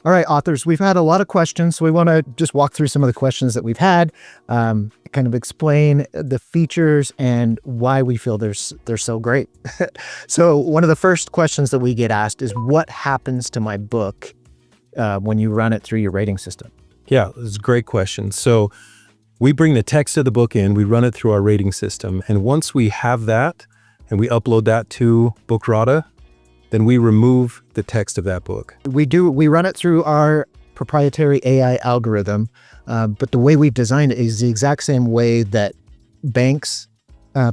All right, authors, we've had a lot of questions, so we want to just walk through some of the questions that we've had, kind of explain the features and why we feel they're so great. So one of the first questions that we get asked is, what happens to my book when you run it through your rating system? Yeah, it's a great question. So we bring the text of the book in, we run it through our rating system, and once we have that and we upload that to Bookrata, then we remove the text of that book. We run it through our proprietary AI algorithm, but the way we've designed it is the exact same way that banks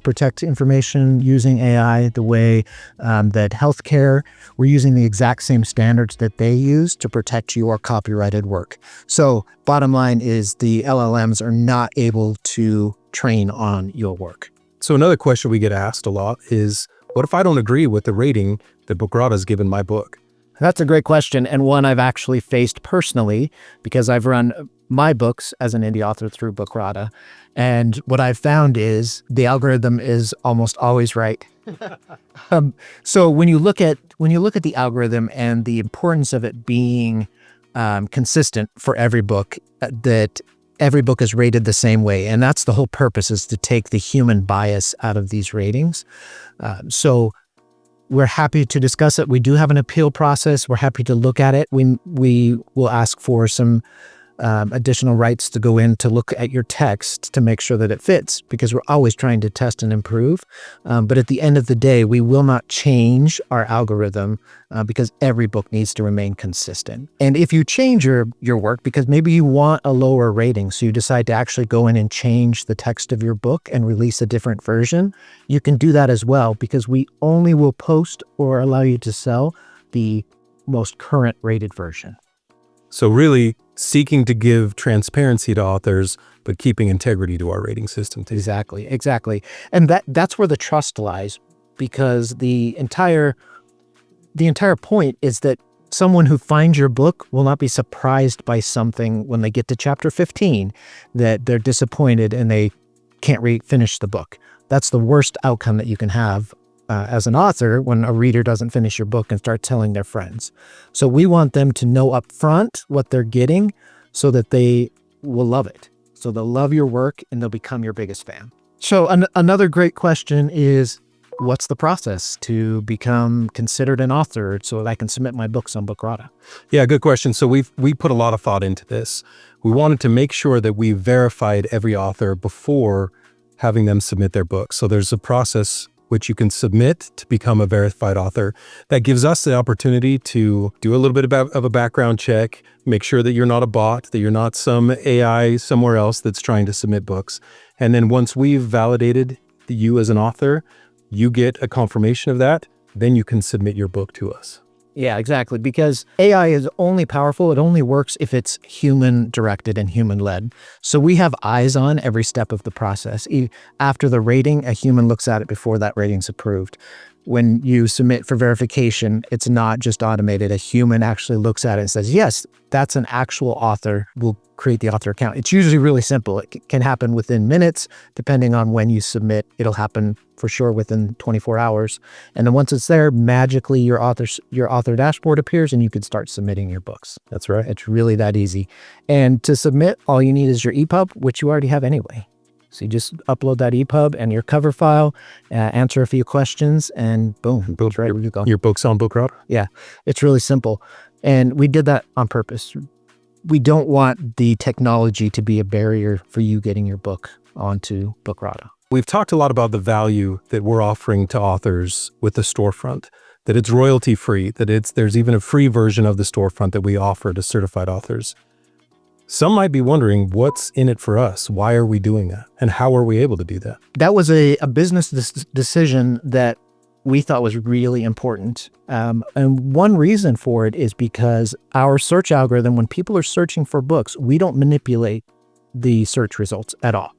protect information using AI, the way that healthcare, we're using the exact same standards that they use to protect your copyrighted work. So bottom line is the LLMs are not able to train on your work. So another question we get asked a lot is, what if I don't agree with the rating that Bookrata has given my book? That's a great question, and one I've actually faced personally because I've run my books as an indie author through Bookrata. And what I've found is the algorithm is almost always right. So when you look at the algorithm and the importance of it being consistent for every book, that every book is rated the same way. And that's the whole purpose, is to take the human bias out of these ratings. So we're happy to discuss it. We do have an appeal process. We're happy to look at it. We will ask for some additional rights to go in to look at your text to make sure that it fits, because we're always trying to test and improve. But at the end of the day, we will not change our algorithm because every book needs to remain consistent. And if you change your work because maybe you want a lower rating, so you decide to actually go in and change the text of your book and release a different version, you can do that as well, because we only will post or allow you to sell the most current rated version. So really seeking to give transparency to authors, but keeping integrity to our rating system too. Exactly. And that's where the trust lies, because the entire point is that someone who finds your book will not be surprised by something when they get to chapter 15, that they're disappointed and they can't finish the book. That's the worst outcome that you can have as an author, when a reader doesn't finish your book and start telling their friends. So we want them to know up front what they're getting so that they will love it. So they'll love your work and they'll become your biggest fan. So another great question is, what's the process to become considered an author so that I can submit my books on Bookrata? Yeah, good question. So we put a lot of thought into this. We wanted to make sure that we verified every author before having them submit their book. So there's a process which you can submit to become a verified author. That gives us the opportunity to do a little bit of a background check, make sure that you're not a bot, that you're not some AI somewhere else that's trying to submit books. And then once we've validated you as an author, you get a confirmation of that, then you can submit your book to us. Yeah, exactly. Because AI is only powerful, it only works if it's human directed and human led. So we have eyes on every step of the process. After the rating, a human looks at it before that rating's approved. When you submit for verification, it's not just automated. A human actually looks at it and says, yes, that's an actual author. We'll create the author account. It's usually really simple. It can happen within minutes, depending on when you submit. It'll happen for sure within 24 hours. And then once it's there, magically your author dashboard appears and you can start submitting your books. That's right. It's really that easy. And to submit, all you need is your EPUB, which you already have anyway. So you just upload that EPUB and your cover file, answer a few questions, and boom, it's ready to go. Your book's on Bookrata? Yeah, it's really simple. And we did that on purpose. We don't want the technology to be a barrier for you getting your book onto Bookrata. We've talked a lot about the value that we're offering to authors with the storefront, that it's royalty free, that there's even a free version of the storefront that we offer to certified authors. Some might be wondering, what's in it for us? Why are we doing that? And how are we able to do that? That was a business decision that we thought was really important. And one reason for it is because our search algorithm, when people are searching for books, we don't manipulate the search results at all.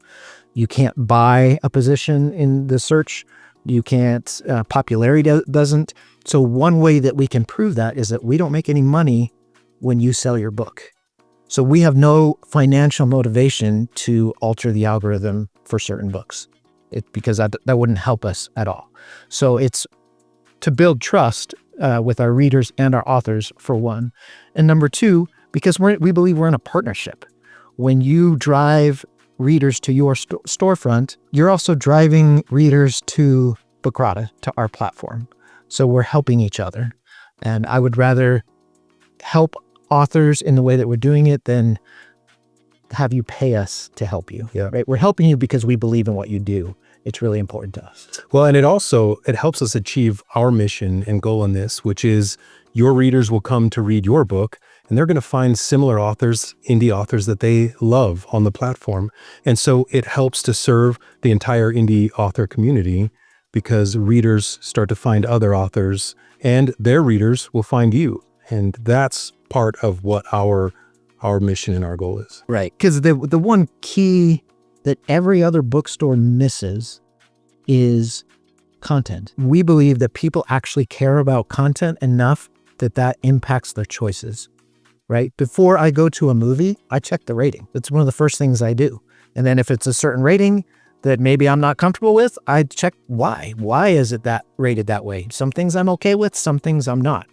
You can't buy a position in the search. You can't, popularity doesn't. So one way that we can prove that is that we don't make any money when you sell your book. So we have no financial motivation to alter the algorithm for certain books, because that wouldn't help us at all. So it's to build trust with our readers and our authors, for one. And number two, because we believe we're in a partnership. When you drive readers to your storefront, you're also driving readers to Bookrata, to our platform. So we're helping each other. And I would rather help authors in the way that we're doing it than have you pay us to help you. Yeah. Right? We're helping you because we believe in what you do. It's really important to us. Well, and it helps us achieve our mission and goal in this, which is your readers will come to read your book, and they're going to find similar authors, indie authors that they love on the platform. And so it helps to serve the entire indie author community, because readers start to find other authors and their readers will find you. And that's part of what our mission and our goal is. Right. Because the one key that every other bookstore misses is content. We believe that people actually care about content enough that impacts their choices, right? Before I go to a movie, I check the rating. That's one of the first things I do. And then if it's a certain rating that maybe I'm not comfortable with, I check why. Why is it that rated that way? Some things I'm okay with, some things I'm not.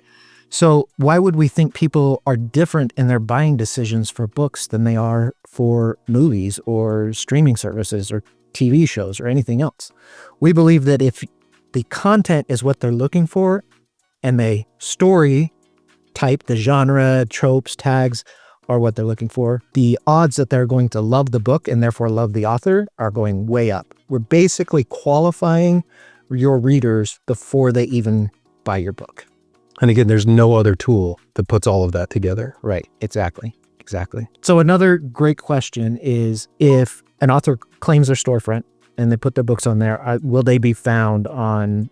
So why would we think people are different in their buying decisions for books than they are for movies or streaming services or TV shows or anything else? We believe that if the content is what they're looking for and the story type, the genre, tropes, tags are what they're looking for, the odds that they're going to love the book and therefore love the author are going way up. We're basically qualifying your readers before they even buy your book. And again, there's no other tool that puts all of that together. Right. Exactly. So another great question is, if an author claims their storefront and they put their books on there, will they be found on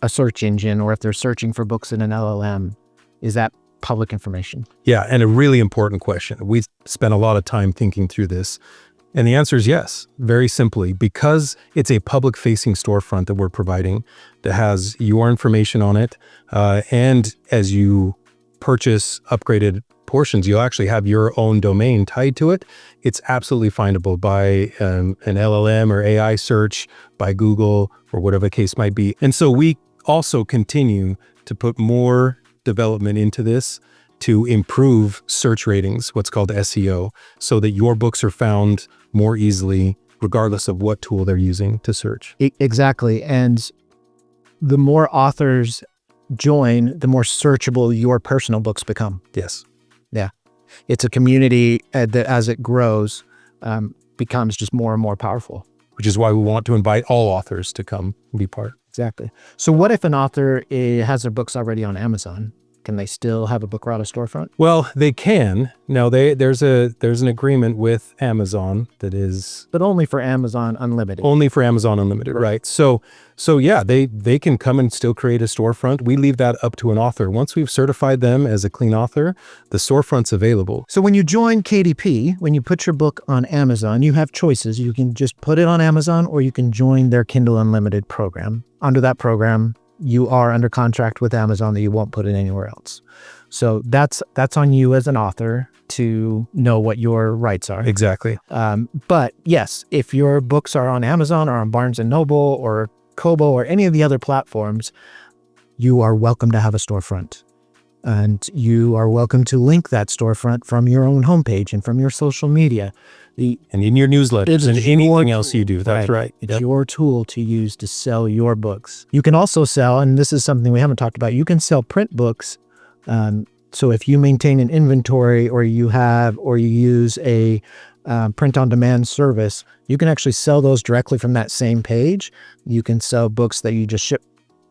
a search engine, or if they're searching for books in an LLM, is that public information? Yeah. And a really important question. We spent a lot of time thinking through this. And the answer is yes, very simply, because it's a public-facing storefront that we're providing that has your information on it. And as you purchase upgraded portions, you'll actually have your own domain tied to it. It's absolutely findable by an LLM or AI search, by Google, or whatever the case might be. And so we also continue to put more development into this to improve search ratings, what's called SEO, so that your books are found more easily, regardless of what tool they're using to search. Exactly. And the more authors join, the more searchable your personal books become. Yes. Yeah. It's a community that, as it grows, becomes just more and more powerful. Which is why we want to invite all authors to come and be part. Exactly. So what if an author has their books already on Amazon? Can they still have a Bookrata storefront? Well, they can. Now, there's an agreement with Amazon that is... But only for Amazon Unlimited. Only for Amazon Unlimited, right? So yeah, they can come and still create a storefront. We leave that up to an author. Once we've certified them as a clean author, the storefront's available. So when you join KDP, when you put your book on Amazon, you have choices. You can just put it on Amazon, or you can join their Kindle Unlimited program. Under that program, you are under contract with Amazon that you won't put it anywhere else. So that's on you as an author to know what your rights are. Exactly. But yes, if your books are on Amazon or on Barnes & Noble or Kobo or any of the other platforms, you are welcome to have a storefront. And you are welcome to link that storefront from your own homepage and from your social media. And in your newsletters and anything else you do. That's right. It's your tool to use to sell your books. You can also sell, and this is something we haven't talked about, you can sell print books. So if you maintain an inventory, or you use a print-on-demand service, you can actually sell those directly from that same page. You can sell books that you just ship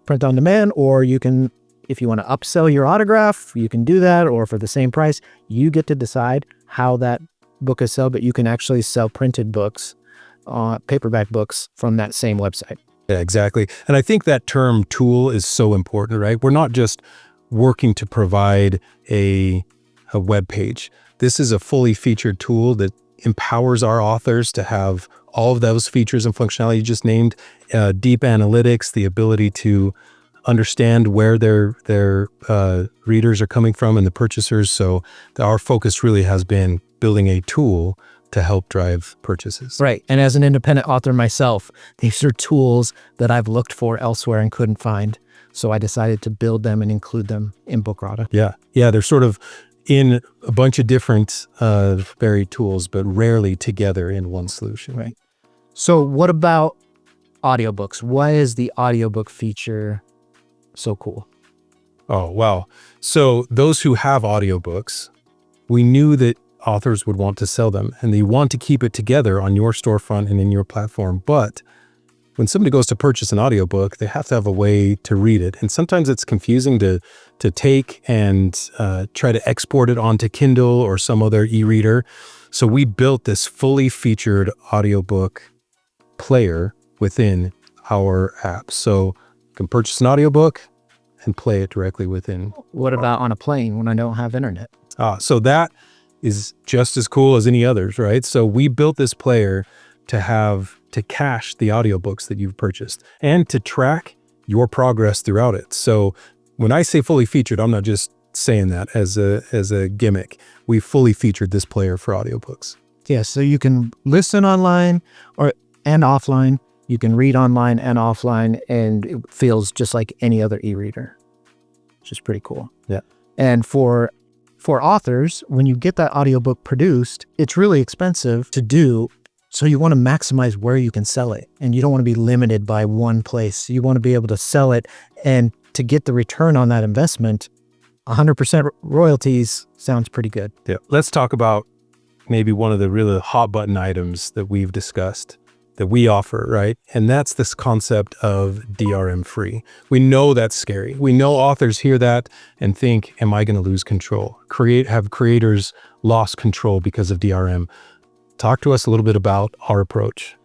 print-on-demand, or you can, if you want to upsell your autograph, you can do that, or for the same price. You get to decide how that book is sold, but you can actually sell printed books, paperback books, from that same website. Yeah, exactly. And I think that term tool is so important, right? We're not just working to provide a web page. This is a fully featured tool that empowers our authors to have all of those features and functionality you just named, deep analytics, the ability to understand where their readers are coming from and the purchasers. So our focus really has been building a tool to help drive purchases. Right. And as an independent author myself, these are tools that I've looked for elsewhere and couldn't find. So I decided to build them and include them in Bookrata. Yeah. Yeah. They're sort of in a bunch of different varied tools, but rarely together in one solution. Right. So what about audiobooks? Why is the audiobook feature so cool? Oh, wow. So those who have audiobooks, we knew that authors would want to sell them and they want to keep it together on your storefront and in your platform. But when somebody goes to purchase an audiobook, they have to have a way to read it. And sometimes it's confusing to take and try to export it onto Kindle or some other e-reader. So we built this fully featured audiobook player within our app. So you can purchase an audiobook and play it directly within. What about on a plane when I don't have internet? So that is just as cool as any others, right? So we built this player to cache the audiobooks that you've purchased and to track your progress throughout it. So when I say fully featured, I'm not just saying that as a gimmick. We fully featured this player for audiobooks. Yeah, so you can listen online and offline. You can read online and offline, and it feels just like any other e-reader, which is pretty cool. Yeah. And for authors, when you get that audiobook produced, it's really expensive to do. So you want to maximize where you can sell it, and you don't want to be limited by one place. You want to be able to sell it, and to get the return on that investment, 100% royalties sounds pretty good. Yeah. Let's talk about maybe one of the really hot button items that we've discussed that we offer, right? And that's this concept of DRM-free. We know that's scary. We know authors hear that and think, am I going to lose control? Have creators lost control because of DRM? Talk to us a little bit about our approach.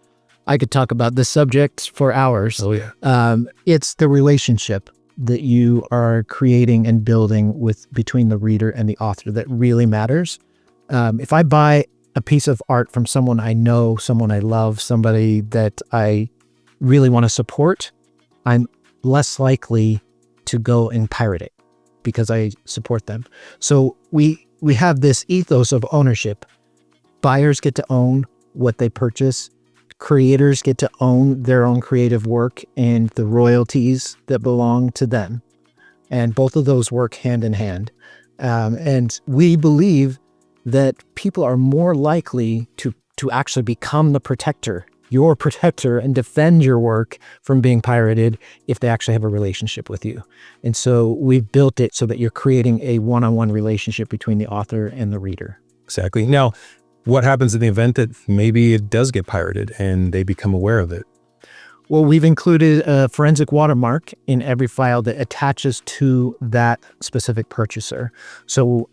I could talk about this subject for hours. Oh yeah. It's the relationship that you are creating and building between the reader and the author that really matters. If I buy a piece of art from someone I know, someone I love, somebody that I really want to support, I'm less likely to go and pirate it because I support them. So we have this ethos of ownership. Buyers get to own what they purchase. Creators get to own their own creative work and the royalties that belong to them. And both of those work hand in hand. And we believe that people are more likely to actually become your protector, and defend your work from being pirated if they actually have a relationship with you. And so we've built it so that you're creating a one-on-one relationship between the author and the reader. Exactly. Now, what happens in the event that maybe it does get pirated and they become aware of it? Well, we've included a forensic watermark in every file that attaches to that specific purchaser. So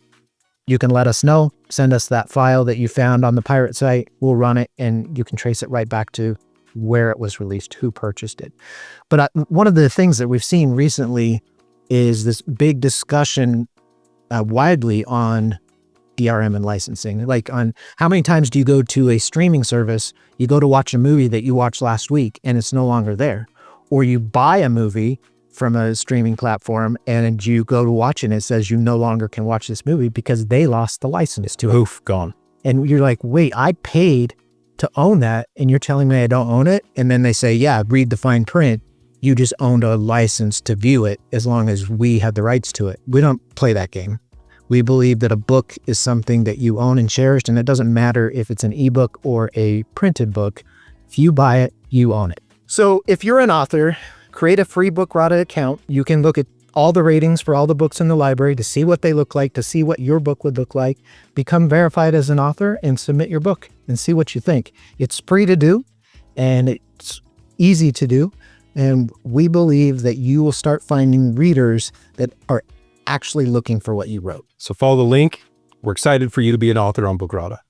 you can let us know, send us that file that you found on the pirate site, we'll run it, and you can trace it right back to where it was released, who purchased it. But one of the things that we've seen recently is this big discussion widely on DRM and licensing. Like, on how many times do you go to a streaming service, you go to watch a movie that you watched last week and it's no longer there, or you buy a movie from a streaming platform and you go to watch it and it says you no longer can watch this movie because they lost the license to it. Oof, gone. And you're like, wait, I paid to own that and you're telling me I don't own it? And then they say, yeah, read the fine print. You just owned a license to view it as long as we had the rights to it. We don't play that game. We believe that a book is something that you own and cherish, and it doesn't matter if it's an ebook or a printed book. If you buy it, you own it. So if you're an author, create a free Bookrata account. You can look at all the ratings for all the books in the library to see what they look like, to see what your book would look like. Become verified as an author and submit your book and see what you think. It's free to do and it's easy to do. And we believe that you will start finding readers that are actually looking for what you wrote. So follow the link. We're excited for you to be an author on Bookrata.